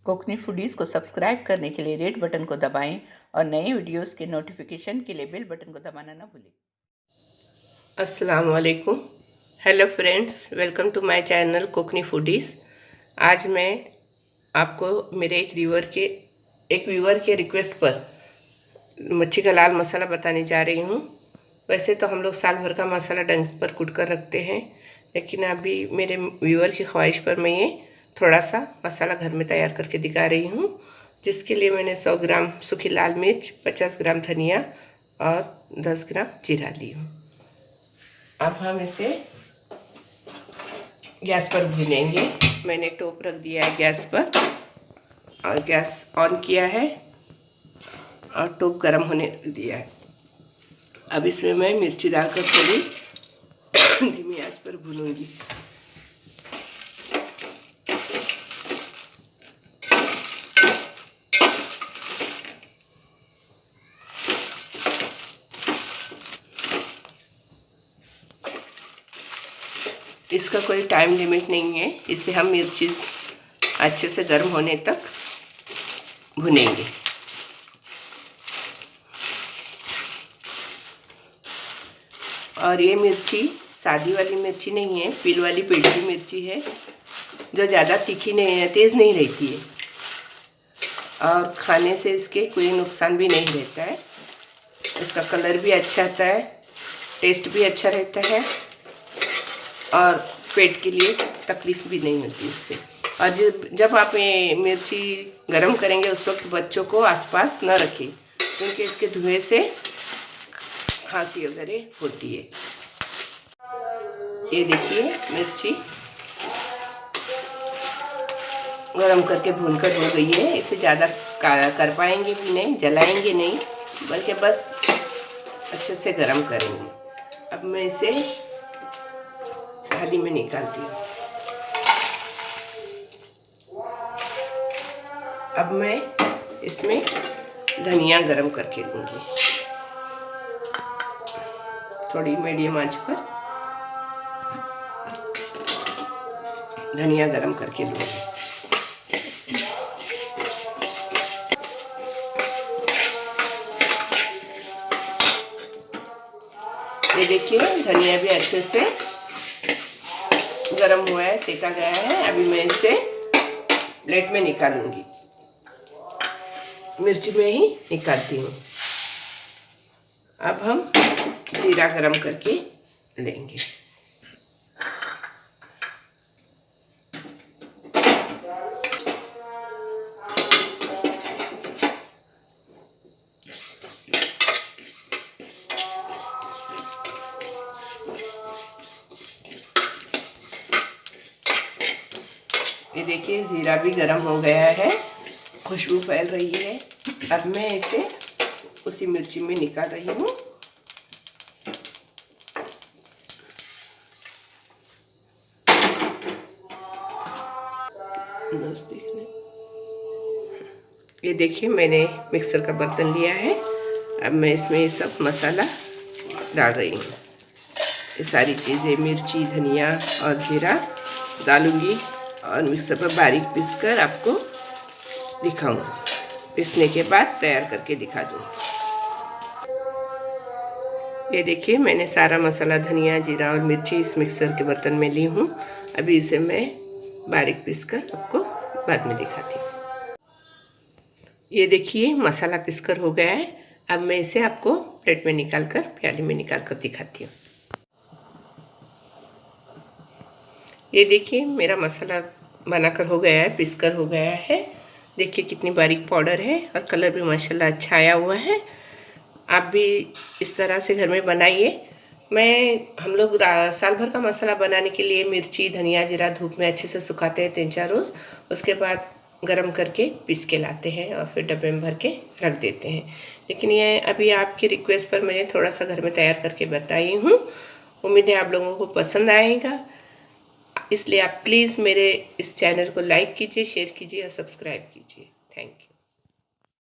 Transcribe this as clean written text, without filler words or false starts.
Konkani foodies को subscribe करने के लिए रेड बटन को दबाएं और नए वीडियोस के नोटिफिकेशन के लिए बेल बटन को दबाना ना भूलें। अस्सलाम वालेकुम। Hello friends, welcome to my channel Kokni foodies. आज मैं आपको मेरे एक व्यूअर के रिक्वेस्ट पर मच्छी का लाल मसाला बताने जा रही हूँ। वैसे तो हम लोग साल भर का मसाला डंक पर कूट कर रखते हैं, लेकिन अभी मेरे व्यूअर की ख्वाहिश पर मैं ये थोड़ा सा मसाला घर में तैयार करके दिखा रही हूँ, जिसके लिए मैंने 100 ग्राम सूखी लाल मिर्च, 50 ग्राम धनिया और 10 ग्राम जीरा ली हूँ। अब हम इसे गैस पर भूनेंगे। मैंने टोप रख दिया है गैस पर और गैस ऑन किया है और टोप गर्म होने रख दिया है। अब इसमें मैं मिर्ची डालकर थोड़ी धीमी आंच पर भूनूंगी। इसका कोई टाइम लिमिट नहीं है, इसे हम मिर्ची अच्छे से गर्म होने तक भुनेंगे। और ये मिर्ची सादी वाली मिर्ची नहीं है, पील वाली पेड़ की मिर्ची है, जो ज़्यादा तीखी नहीं है, तेज़ नहीं रहती है और खाने से इसके कोई नुकसान भी नहीं रहता है। इसका कलर भी अच्छा आता है, टेस्ट भी अच्छा रहता है और पेट के लिए तकलीफ़ भी नहीं होती इससे। और जब आप ये मिर्ची गरम करेंगे उस वक्त बच्चों को आसपास न रखें, क्योंकि इसके धुएं से खांसी वगैरह होती है। ये देखिए मिर्ची गरम करके भूनकर हो गई है। इसे ज़्यादा कर पाएंगे भी नहीं, जलाएंगे नहीं, बल्कि बस अच्छे से गरम करेंगे। अब मैं इसे थाली में निकालती हूँ। अब मैं इसमें धनिया गरम करके लूँगी, थोड़ी मीडियम आंच पर धनिया गरम करके लूँगी। ये देखिए धनिया भी अच्छे से गरम हुआ है, सेका गया है। अभी मैं इसे प्लेट में निकालूंगी, मिर्ची में ही निकालती हूँ। अब हम जीरा गरम करके लेंगे। ये देखिए जीरा भी गरम हो गया है, खुशबू फैल रही है। अब मैं इसे उसी मिर्ची में निकाल रही हूँ। ये देखिए मैंने मिक्सर का बर्तन लिया है। अब मैं इसमें ये सब मसाला डाल रही हूँ। ये सारी चीज़ें मिर्ची, धनिया और जीरा डालूंगी और मिक्सर पर बारीक पीसकर आपको दिखाऊंगी। पीसने के बाद तैयार करके दिखा दूँ। ये देखिए मैंने सारा मसाला धनिया, जीरा और मिर्ची इस मिक्सर के बर्तन में ली हूँ। अभी इसे मैं बारीक पीसकर आपको बाद में दिखाती हूँ। ये देखिए मसाला पीसकर हो गया है। अब मैं इसे आपको प्लेट में निकालकर, प्याली में निकालकर दिखाती हूँ। ये देखिए मेरा मसाला बनाकर हो गया है, पीसकर हो गया है। देखिए कितनी बारीक पाउडर है और कलर भी माशाल्लाह अच्छा आया हुआ है। आप भी इस तरह से घर में बनाइए। हम लोग साल भर का मसाला बनाने के लिए मिर्ची, धनिया, जीरा धूप में अच्छे से सुखाते हैं 3-4 रोज़। उसके बाद गरम करके पीस के लाते हैं और फिर डब्बे में भर के रख देते हैं। लेकिन ये अभी आपकी रिक्वेस्ट पर मैंने थोड़ा सा घर में तैयार करके बताई हूँ। उम्मीद है आप लोगों को पसंद आएगा, इसलिए आप प्लीज़ मेरे इस चैनल को लाइक कीजिए, शेयर कीजिए और सब्सक्राइब कीजिए। Thank you.